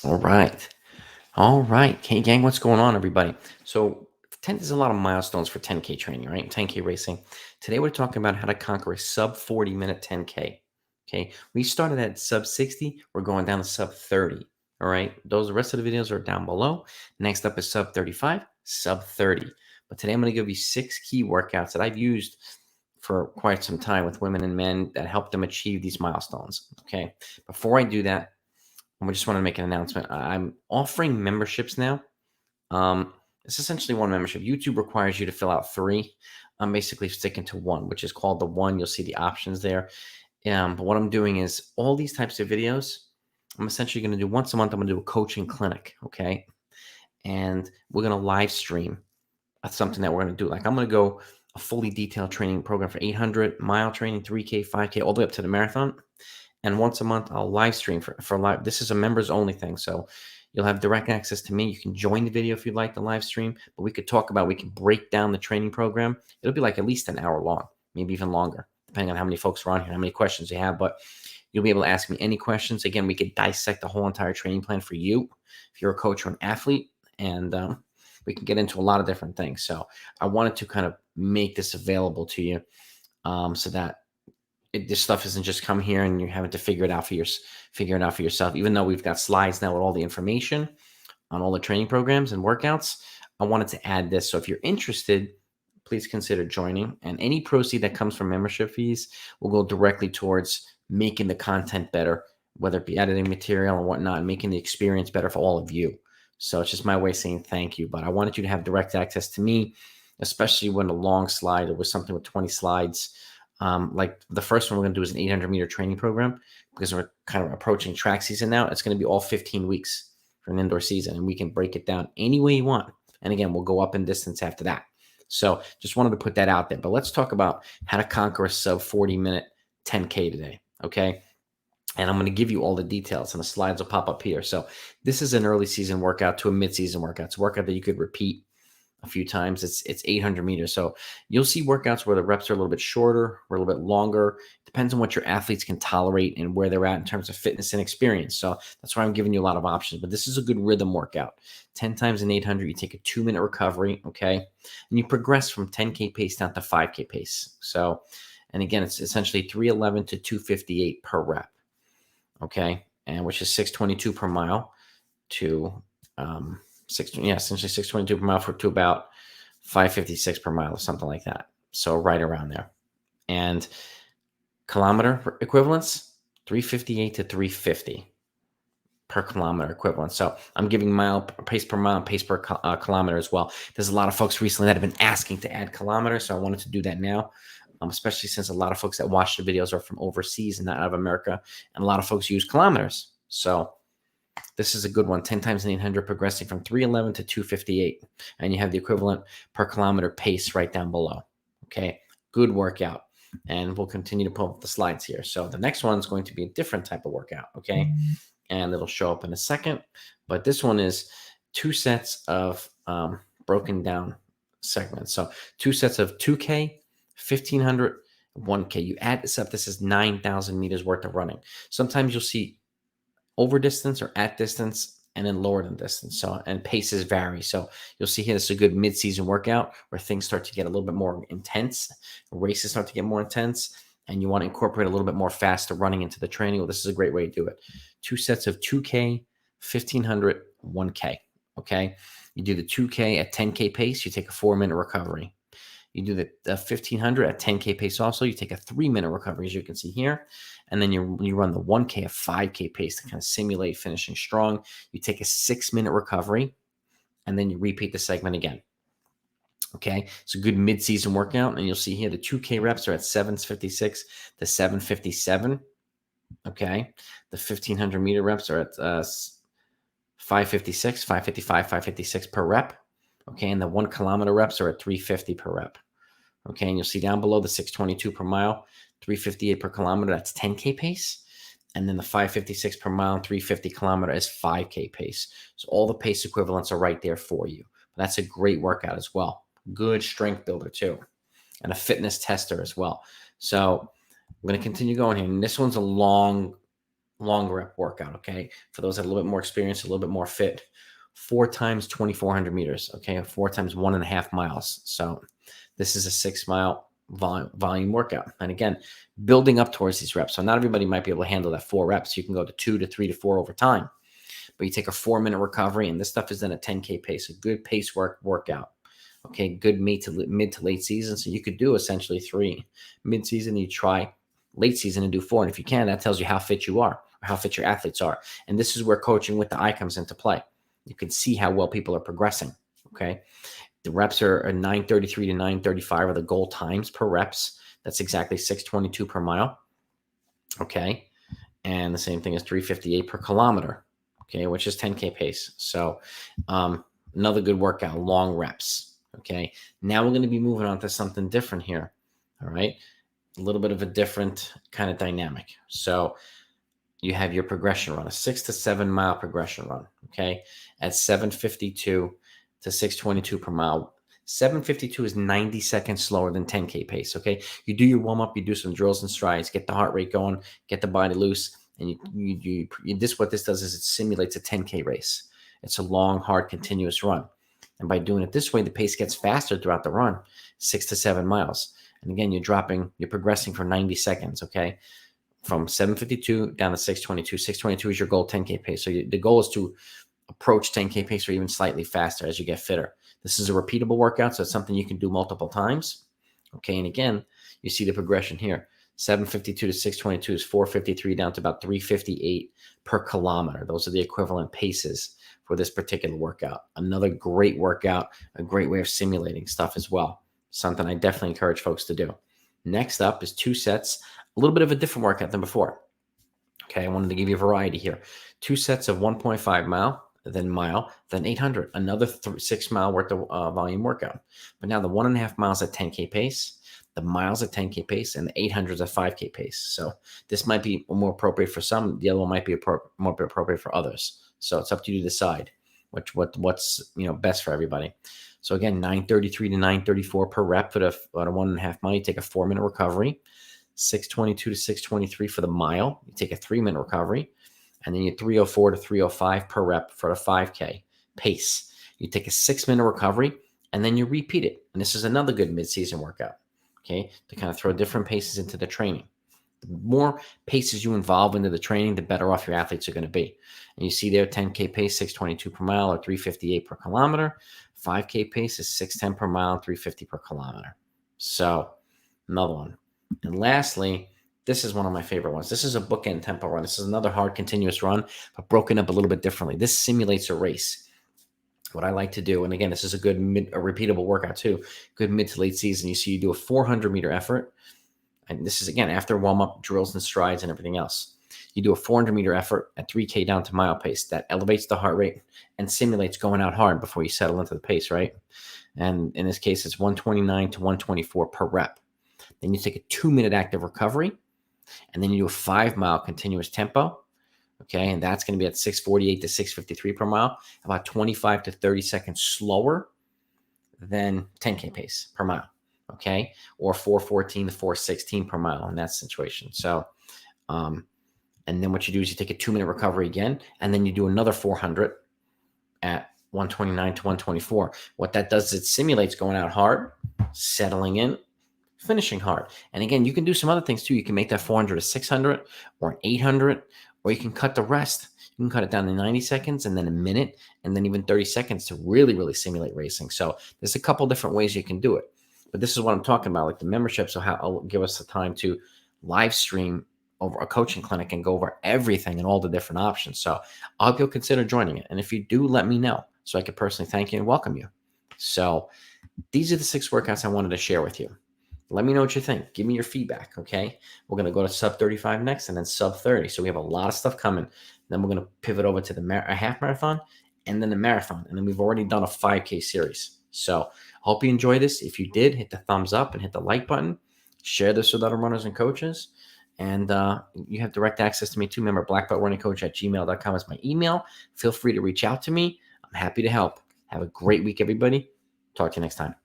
All right. All right. Hey, gang, what's going on, everybody? So, there's a lot of milestones for 10K training, right? 10K racing. Today, we're talking about how to conquer a sub 40-minute 10K. Okay. We started at sub 60. We're going down to sub 30. All right. The rest of the videos are down below. Next up is sub 35, sub 30. But today, I'm going to give you 6 key workouts that I've used for quite some time with women and men that help them achieve these milestones. Okay. Before I do that, I just want to make an announcement. I'm offering memberships now. It's essentially one membership. YouTube requires you to fill out 3. I'm basically sticking to 1, which is called the 1. You'll see the options there. But what I'm doing is all these types of videos, I'm essentially going to do once a month. I'm going to do a coaching clinic, okay? And we're going to live stream. That's something that we're going to do. Like I'm going to go a fully detailed training program for 800-mile training, 3K, 5K, all the way up to the marathon. And once a month, I'll live stream for live. This is a members only thing. So you'll have direct access to me. You can join the video if you'd like the live stream, but we can break down the training program. It'll be like at least an hour long, maybe even longer, depending on how many folks are on here, how many questions you have. But you'll be able to ask me any questions. Again, we could dissect the whole entire training plan for you if you're a coach or an athlete. And we can get into a lot of different things. So I wanted to kind of make this available to you so that this stuff isn't just come here and you're having to figure it out for yourself. Even though we've got slides now with all the information on all the training programs and workouts, I wanted to add this. So if you're interested, please consider joining. And any proceed that comes from membership fees will go directly towards making the content better, whether it be editing material and whatnot, and making the experience better for all of you. So it's just my way of saying thank you. But I wanted you to have direct access to me, especially when a long slide, it was something with 20 slides. Like the first one we're going to do is an 800-meter training program because we're kind of approaching track season now. It's going to be all 15 weeks for an indoor season, and we can break it down any way you want. And again, we'll go up in distance after that. So just wanted to put that out there. But let's talk about how to conquer a sub 40-minute 10K today, okay? And I'm going to give you all the details, and the slides will pop up here. So this is an early season workout to a mid-season workout. It's a workout that you could repeat a few times. It's 800 meters. So you'll see workouts where the reps are a little bit shorter or a little bit longer. Depends on what your athletes can tolerate and where they're at in terms of fitness and experience. So that's why I'm giving you a lot of options. But this is a good rhythm workout. 10 times in 800, you take a 2-minute recovery, okay? And you progress from 10K pace down to 5K pace. So, and again, it's essentially 311 to 258 per rep, okay? And which is 622 per mile to essentially 622 per mile to about 556 per mile or something like that. So right around there. And kilometer equivalents, 358 to 350 per kilometer equivalent. So I'm giving pace per mile, pace per kilometer as well. There's a lot of folks recently that have been asking to add kilometers, so I wanted to do that now. Especially since a lot of folks that watch the videos are from overseas and not out of America, and a lot of folks use kilometers. So this is a good one. 10 times in 800, progressing from 311 to 258. And you have the equivalent per kilometer pace right down below. Okay, good workout. And we'll continue to pull up the slides here. So the next one is going to be a different type of workout. Okay, and it'll show up in a second. But this one is 2 sets of broken down segments. So 2 sets of 2K, 1500, 1K. You add this up. This is 9,000 meters worth of running. Sometimes you'll see over distance or at distance, and then lower than distance. So, and paces vary. So you'll see here, this is a good mid-season workout where things start to get a little bit more intense. Races start to get more intense, and you want to incorporate a little bit more faster running into the training. Well, this is a great way to do it. 2 sets of 2K, 1500, 1K. Okay. You do the 2K at 10K pace, you take a 4-minute recovery. You do the 1500 at 10K pace also, you take a 3-minute recovery, as you can see here. And then you run the 1K at 5K pace to kind of simulate finishing strong. You take a 6-minute recovery, and then you repeat the segment again. Okay, it's a good mid-season workout, and you'll see here the 2K reps are at 756 to 757. Okay, the 1500-meter reps are at 556, 555, 556 per rep. Okay, and the 1 kilometer reps are at 350 per rep. Okay, and you'll see down below the 622 per mile, 358 per kilometer, that's 10K pace. And then the 556 per mile and 350 kilometer is 5K pace. So all the pace equivalents are right there for you. But that's a great workout as well. Good strength builder too. And a fitness tester as well. So I'm going to continue going here. And this one's a long long rep workout, okay? For those that are a little bit more experienced, a little bit more fit, 4 times 2,400 meters, okay? 4 times 1.5 miles. So this is a 6 mile volume workout. And again, building up towards these reps. So not everybody might be able to handle that 4 reps. You can go to 2 to 3 to 4 over time, but you take a 4-minute recovery, and this stuff is in a 10K pace, a good pace workout. Okay, good mid to late season. So you could do essentially 3 mid-season. You try late season and do 4. And if you can, that tells you how fit you are, or how fit your athletes are. And this is where coaching with the eye comes into play. You can see how well people are progressing. Okay, the reps are 9:33 to 9:35 are the goal times per reps. That's exactly 6:22 per mile. Okay, and the same thing as 3:58 per kilometer. Okay, which is 10K pace. So another good workout, long reps. Okay, now we're going to be moving on to something different here. All right, a little bit of a different kind of dynamic. So you have your progression run, a 6 to 7 mile progression run. Okay, at 7:52 to 6:22 per mile. 7:52 is 90 seconds slower than 10K pace. Okay, you do your warm up, you do some drills and strides, get the heart rate going, get the body loose, and what this does is it simulates a 10K race. It's a long, hard, continuous run. And by doing it this way, the pace gets faster throughout the run, 6 to 7 miles. And again, you're progressing for 90 seconds, okay? From 7:52 down to 6:22. 6:22 is your goal 10K pace. So the goal is to approach 10K pace or even slightly faster as you get fitter. This is a repeatable workout, so it's something you can do multiple times. Okay, and again, you see the progression here. 7:52 to 6:22 is 4:53 down to about 3:58 per kilometer. Those are the equivalent paces for this particular workout. Another great workout, a great way of simulating stuff as well. Something I definitely encourage folks to do. Next up is 2 sets, a little bit of a different workout than before. Okay, I wanted to give you a variety here. 2 sets of 1.5 mile, then 800, another 6 mile worth of volume workout. But now the 1.5 miles at 10K pace, the miles at 10K pace, and the 800s at 5K pace. So this might be more appropriate for some. The other one might be more appropriate for others. So it's up to you to decide what's best for everybody. So again, 9:33 to 9:34 per rep for the 1.5 mile. You take a 4-minute recovery. 6:22 to 6:23 for the mile. You take a 3-minute recovery, and then you 3:04 to 3:05 per rep for the 5K pace. You take a 6-minute recovery, and then you repeat it. And this is another good mid-season workout, okay, to kind of throw different paces into the training. The more paces you involve into the training, the better off your athletes are going to be. And you see there, 10K pace, 6:22 per mile or 3:58 per kilometer. 5K pace is 6:10 per mile, 3:50 per kilometer. So another one. And lastly, this is one of my favorite ones. This is a bookend tempo run. This is another hard continuous run, but broken up a little bit differently. This simulates a race. What I like to do, and again, this is a good repeatable workout too, good mid to late season. You see you do a 400-meter effort. And this is, again, after warm-up drills and strides and everything else. You do a 400-meter effort at 3K down to mile pace. That elevates the heart rate and simulates going out hard before you settle into the pace, right? And in this case, it's 129 to 124 per rep. Then you take a 2-minute active recovery, and then you do a 5-mile continuous tempo. Okay, and that's going to be at 6:48 to 6:53 per mile, about 25 to 30 seconds slower than 10K pace per mile. Okay, or 4:14 to 4:16 per mile in that situation. So, and then what you do is you take a 2-minute recovery again, and then you do another 400 at 129 to 124. What that does is it simulates going out hard, settling in, finishing hard. And again, you can do some other things too. You can make that 400 a 600 or an 800, or you can cut the rest. You can cut it down to 90 seconds and then a minute and then even 30 seconds to really, really simulate racing. So there's a couple different ways you can do it. But this is what I'm talking about, like the membership. So I'll give us the time to live stream over a coaching clinic and go over everything and all the different options. So I hope you'll consider joining it. And if you do, let me know so I could personally thank you and welcome you. So these are the 6 workouts I wanted to share with you. Let me know what you think. Give me your feedback, okay? We're going to go to sub 35 next and then sub 30. So we have a lot of stuff coming. Then we're going to pivot over to a half marathon and then the marathon. And then we've already done a 5K series. So I hope you enjoy this. If you did, hit the thumbs up and hit the like button. Share this with other runners and coaches. And you have direct access to me too. Remember, blackbeltrunningcoach@gmail.com is my email. Feel free to reach out to me. I'm happy to help. Have a great week, everybody. Talk to you next time.